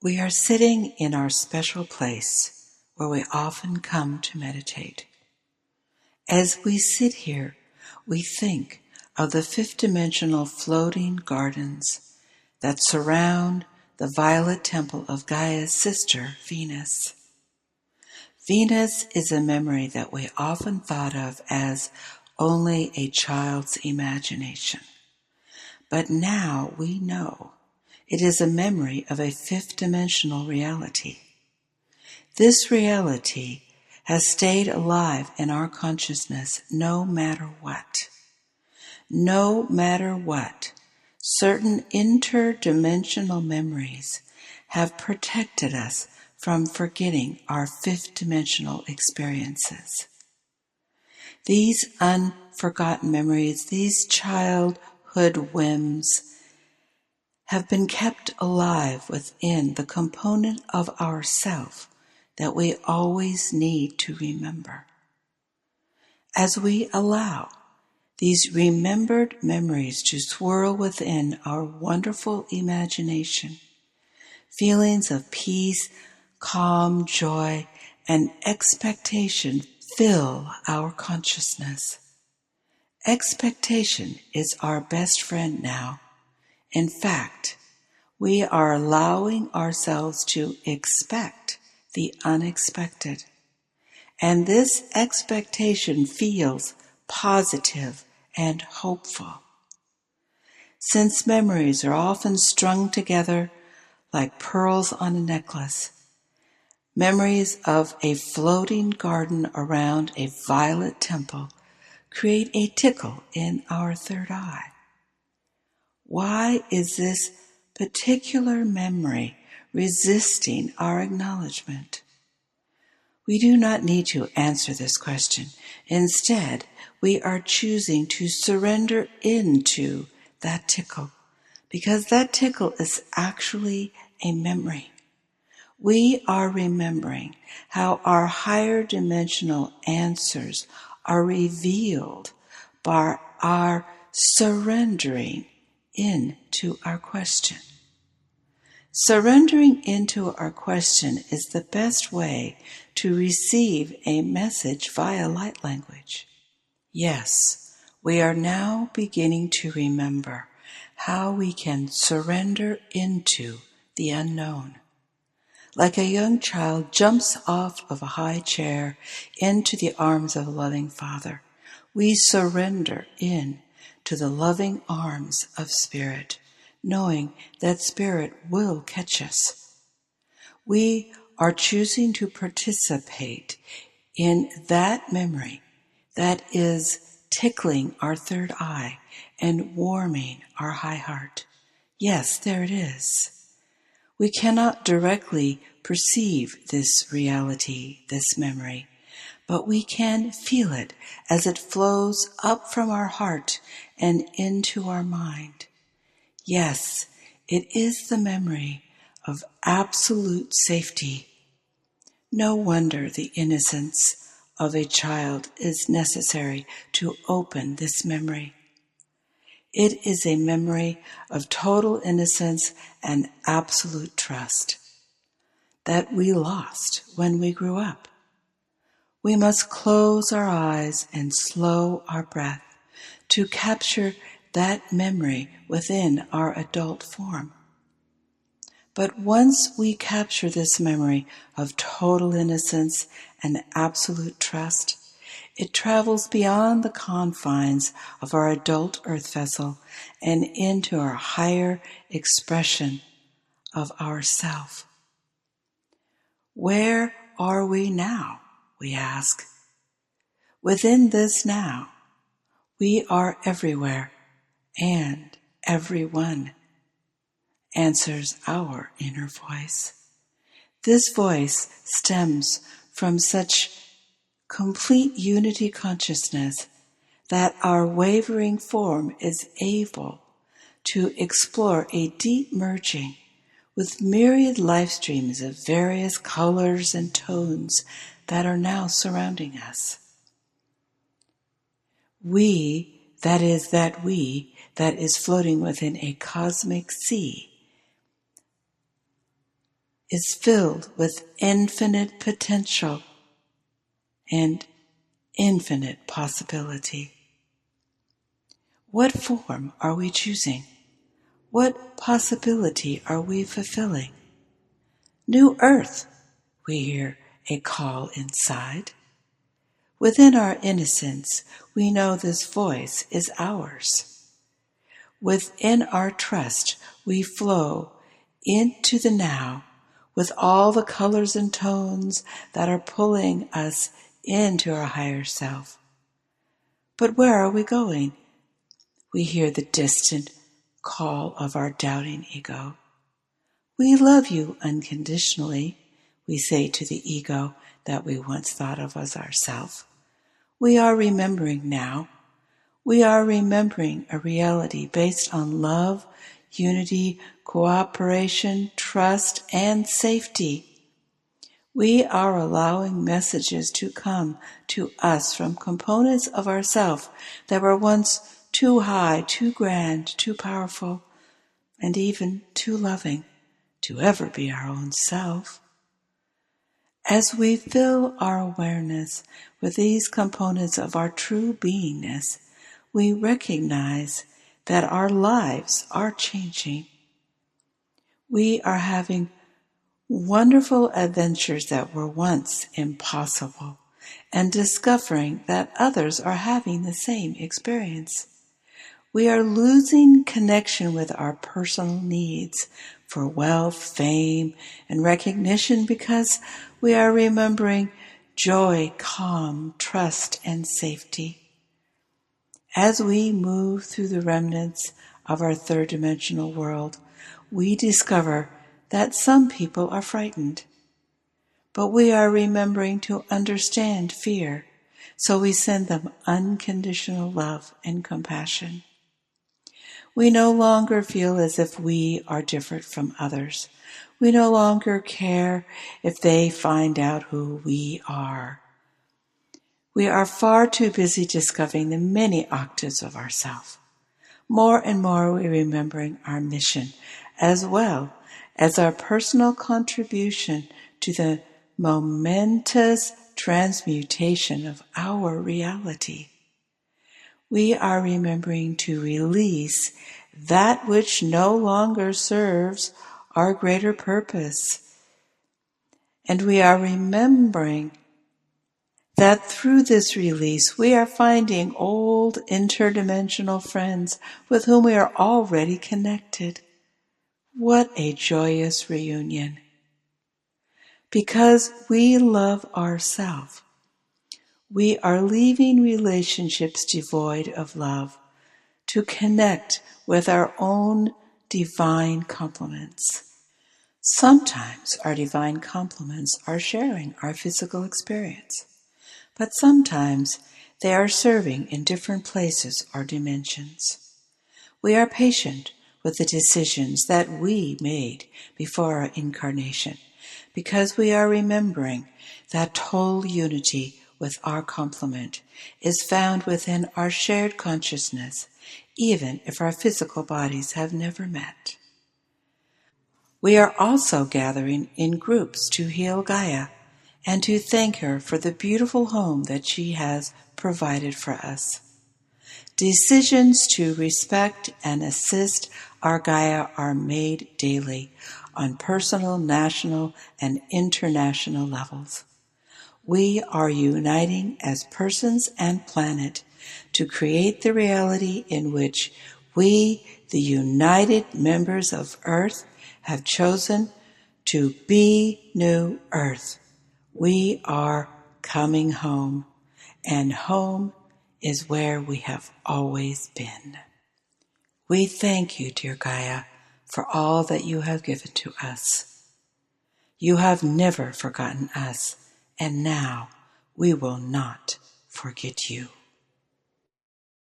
We are sitting in our special place where we often come to meditate. As we sit here, we think of the fifth-dimensional floating gardens that surround the violet temple of Gaia's sister, Venus. Venus is a memory that we often thought of as only a child's imagination. But now we know it is a memory of a fifth-dimensional reality. This reality has stayed alive in our consciousness no matter what. No matter what, certain interdimensional memories have protected us from forgetting our fifth-dimensional experiences. These unforgotten memories, these childhood whims, have been kept alive within the component of ourself that we always need to remember. As we allow these remembered memories to swirl within our wonderful imagination, feelings of peace, calm, joy, and expectation fill our consciousness. Expectation is our best friend now. In fact, we are allowing ourselves to expect the unexpected. And this expectation feels positive and hopeful. Since memories are often strung together like pearls on a necklace, memories of a floating garden around a violet temple create a tickle in our third eye. Why is this particular memory resisting our acknowledgement? We do not need to answer this question. Instead, we are choosing to surrender into that tickle, because that tickle is actually a memory. We are remembering how our higher dimensional answers are revealed by our surrendering into our question. Surrendering into our question is the best way to receive a message via light language. Yes, we are now beginning to remember how we can surrender into the unknown. Like a young child jumps off of a high chair into the arms of a loving Father, we surrender in to the loving arms of Spirit, knowing that Spirit will catch us. We are choosing to participate in that memory that is tickling our third eye and warming our high heart. Yes, there it is. We cannot directly perceive this reality, this memory, but we can feel it as it flows up from our heart and into our mind. Yes, it is the memory of absolute safety. No wonder the innocence of a child is necessary to open this memory. It is a memory of total innocence and absolute trust that we lost when we grew up. We must close our eyes and slow our breath to capture that memory within our adult form. But once we capture this memory of total innocence and absolute trust, it travels beyond the confines of our adult earth vessel and into our higher expression of ourself. Where are we now, we ask? Within this now, we are everywhere and everyone, answers our inner voice. This voice stems from such complete unity consciousness that our wavering form is able to explore a deep merging with myriad life streams of various colors and tones that are now surrounding us. We, that is floating within a cosmic sea, is filled with infinite potential and infinite possibility. What form are we choosing? What possibility are we fulfilling? New Earth, we hear a call inside. Within our innocence, we know this voice is ours. Within our trust, we flow into the now with all the colors and tones that are pulling us into our higher self. But where are we going? We hear the distant call of our doubting ego. We love you unconditionally, we say to the ego that we once thought of as ourself. We are remembering now. We are remembering a reality based on love, unity, cooperation, trust, and safety. We are allowing messages to come to us from components of ourself that were once too high, too grand, too powerful, and even too loving to ever be our own self. As we fill our awareness with these components of our true beingness, we recognize that our lives are changing. We are having wonderful adventures that were once impossible and discovering that others are having the same experience. We are losing connection with our personal needs for wealth, fame, and recognition because we are remembering joy, calm, trust, and safety. As we move through the remnants of our third-dimensional world, we discover that some people are frightened. But we are remembering to understand fear, so we send them unconditional love and compassion. We no longer feel as if we are different from others. We no longer care if they find out who we are. We are far too busy discovering the many octaves of ourself. More and more we're remembering our mission, as well as our personal contribution to the momentous transmutation of our reality. We are remembering to release that which no longer serves our greater purpose. And we are remembering that through this release we are finding old interdimensional friends with whom we are already connected. What a joyous reunion. Because we love ourselves, we are leaving relationships devoid of love to connect with our own divine complements. Sometimes our divine complements are sharing our physical experience, but sometimes they are serving in different places or dimensions. We are patient with the decisions that we made before our incarnation because we are remembering that total unity with our complement is found within our shared consciousness, even if our physical bodies have never met. We are also gathering in groups to heal Gaia and to thank her for the beautiful home that she has provided for us. Decisions to respect and assist our Gaia are made daily on personal, national, and international levels. We are uniting as persons and planet to create the reality in which we, the united members of Earth, have chosen to be New Earth. We are coming home, and home is where we have always been. We thank you, dear Gaia, for all that you have given to us. You have never forgotten us, and now we will not forget you.